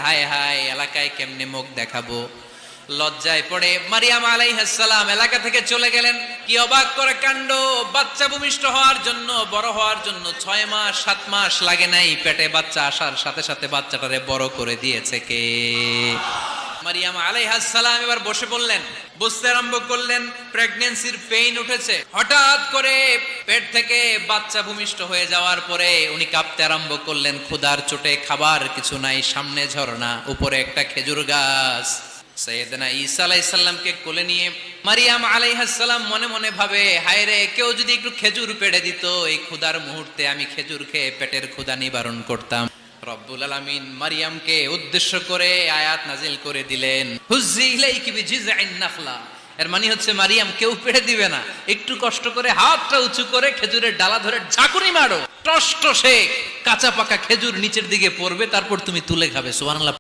হায় হায় এলাকায় কেমনে মুখ দেখাবো। লজ্জায় পড়ে মারিয়াম আলাইহিস সালাম এলাকা থেকে চলে গেলেন। কি অবাক করে কাণ্ড, বাচ্চা ভূমিষ্ঠ হওয়ার জন্য, বড় হওয়ার জন্য 6 মাস 7 মাস লাগে নাই, পেটে বাচ্চা আসার সাথে সাথে বাচ্চাটারে বড় করে দিয়েছে কে? মারিয়াম আলাইহিস সালাম এবার বসে পড়লেন, বুঝতে আরম্ভ করলেন প্রেগন্যান্সির পেইন উঠেছে। হঠাৎ করে পেট থেকে বাচ্চা ভূমিষ্ঠ হয়ে যাওয়ার পরে উনি কাঁপতে আরম্ভ করলেন। ক্ষুধার চোটে খাবার কিছু নাই, সামনে ঝর্ণা, উপরে একটা খেজুর গাছ। সাইয়েদনা ঈসা আলাইহিস সালামকে কোলে নিয়ে মারিয়াম আলাইহিস সালাম মনে মনে ভাবে, হায় রে, কেউ যদি একটু খেজুর পেড়ে দিত, এই ক্ষুধার মুহূর্তে আমি খেজুর খেয়ে পেটের ক্ষুধা নিবারণ করতাম। রব্বুল আলামিন মারিয়ামকে উদ্দেশ্য করে আয়াত নাজিল করে দিলেন, হুজ্জি ইলাইকি বিজিযআইন নাখলা। এর মানে হচ্ছে মারিয়াম, কেউ পেড়ে দিবে না, একটু কষ্ট করে হাতটা উঁচু করে খেজুরের ডালা ধরে ঝাঁকুনি মারো, টস টসে কাঁচা পাকা খেজুর নিচের দিকে পড়বে, তারপর তুমি তুলে খাবে। সুবহানাল্লাহ।